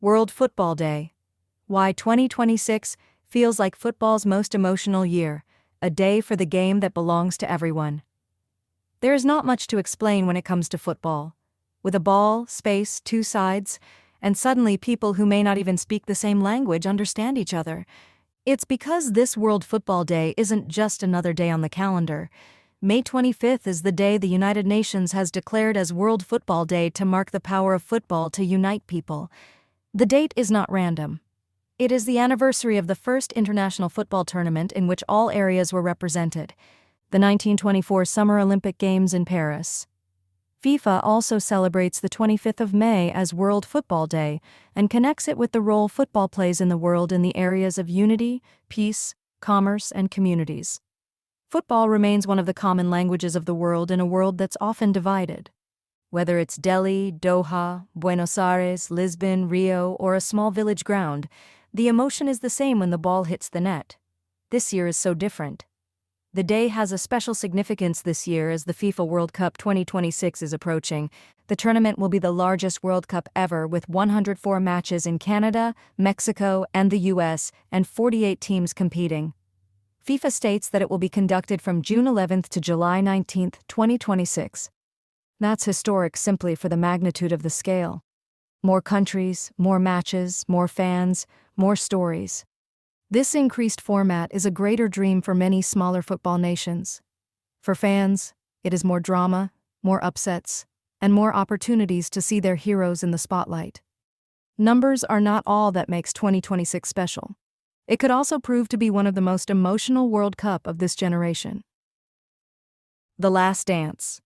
World Football Day. Why 2026 feels like football's most emotional year, a day for the game that belongs to everyone. There is not much to explain when it comes to football. With a ball, space, two sides, and suddenly people who may not even speak the same language understand each other. It's because this World Football Day isn't just another day on the calendar. May 25th is the day the United Nations has declared as World Football Day to mark the power of football to unite people. The date is not random. It is the anniversary of the first international football tournament in which all areas were represented, the 1924 Summer Olympic Games in Paris. FIFA also celebrates the 25th of May as World Football Day and connects it with the role football plays in the world in the areas of unity, peace, commerce, and communities. Football remains one of the common languages of the world in a world that's often divided. Whether it's Delhi, Doha, Buenos Aires, Lisbon, Rio, or a small village ground, the emotion is the same when the ball hits the net. This year is so different. The day has a special significance this year as the FIFA World Cup 2026 is approaching. The tournament will be the largest World Cup ever, with 104 matches in Canada, Mexico, and the US, and 48 teams competing. FIFA states that it will be conducted from June 11th to July 19th, 2026. That's historic simply for the magnitude of the scale. More countries, more matches, more fans, more stories. This increased format is a greater dream for many smaller football nations. For fans, it is more drama, more upsets, and more opportunities to see their heroes in the spotlight. Numbers are not all that makes 2026 special. It could also prove to be one of the most emotional World Cup of this generation. The Last Dance.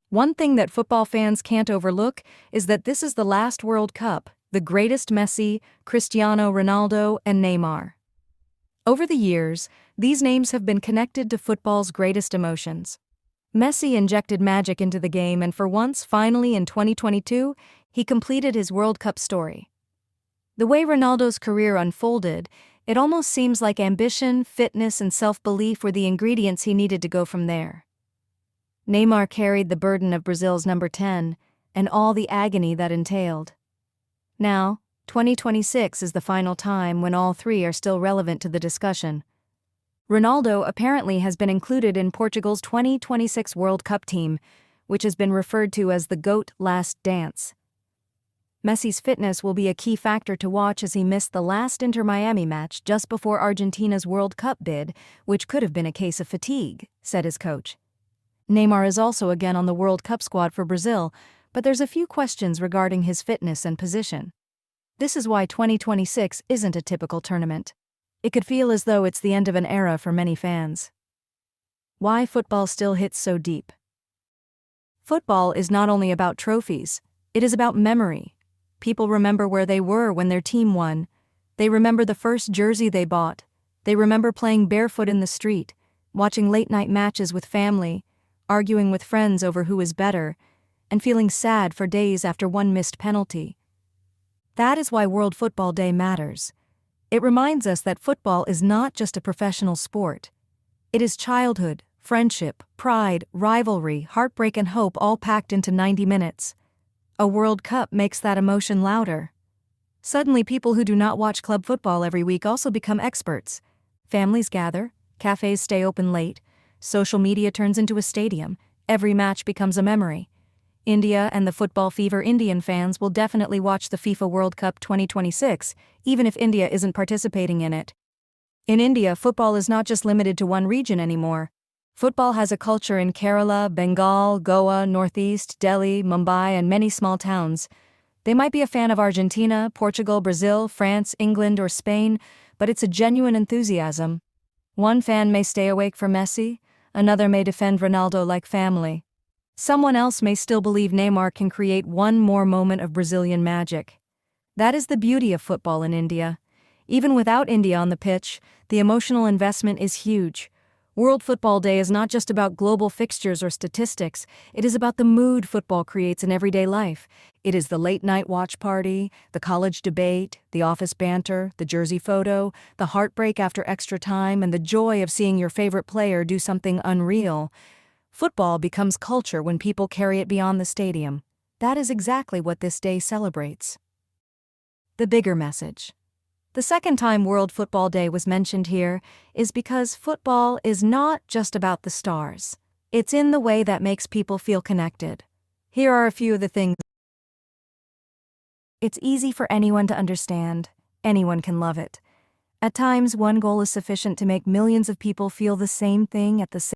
One thing that football fans can't overlook is that this is the last World Cup, the greatest Messi, Cristiano Ronaldo, and Neymar. Over the years, these names have been connected to football's greatest emotions. Messi injected magic into the game, and for once, finally in 2022, he completed his World Cup story. The way Ronaldo's career unfolded, it almost seems like ambition, fitness, and self-belief were the ingredients he needed to go from there. Neymar carried the burden of Brazil's number 10, and all the agony that entailed. Now, 2026 is the final time when all three are still relevant to the discussion. Ronaldo apparently has been included in Portugal's 2026 World Cup team, which has been referred to as the GOAT Last Dance. Messi's fitness will be a key factor to watch as he missed the last Inter-Miami match just before Argentina's World Cup bid, which could have been a case of fatigue, said his coach. Neymar is also again on the World Cup squad for Brazil, but there's a few questions regarding his fitness and position. This is why 2026 isn't a typical tournament. It could feel as though it's the end of an era for many fans. Why football still hits so deep? Football is not only about trophies, it is about memory. People remember where they were when their team won. They remember the first jersey they bought. They remember playing barefoot in the street, watching late-night matches with family, arguing with friends over who is better, and feeling sad for days after one missed penalty. That is why World Football Day matters. It reminds us that football is not just a professional sport. It is childhood, friendship, pride, rivalry, heartbreak, and hope all packed into 90 minutes. A World Cup makes that emotion louder. Suddenly, people who do not watch club football every week also become experts. Families gather, cafes stay open late, social media turns into a stadium, every match becomes a memory. India and the football fever Indian fans will definitely watch the FIFA World Cup 2026, even if India isn't participating in it. In India, football is not just limited to one region anymore. Football has a culture in Kerala, Bengal, Goa, Northeast, Delhi, Mumbai, and many small towns. They might be a fan of Argentina, Portugal, Brazil, France, England, or Spain, but it's a genuine enthusiasm. One fan may stay awake for Messi, another may defend Ronaldo like family. Someone else may still believe Neymar can create one more moment of Brazilian magic. That is the beauty of football in India. Even without India on the pitch, the emotional investment is huge. World Football Day is not just about global fixtures or statistics, it is about the mood football creates in everyday life. It is the late-night watch party, the college debate, the office banter, the jersey photo, the heartbreak after extra time, and the joy of seeing your favorite player do something unreal. Football becomes culture when people carry it beyond the stadium. That is exactly what this day celebrates. the bigger message. The second time World Football Day was mentioned here is because football is not just about the stars. It's in the way that makes people feel connected. Here are a few of the things. It's easy for anyone to understand. Anyone can love it. At times, one goal is sufficient to make millions of people feel the same thing at the same time.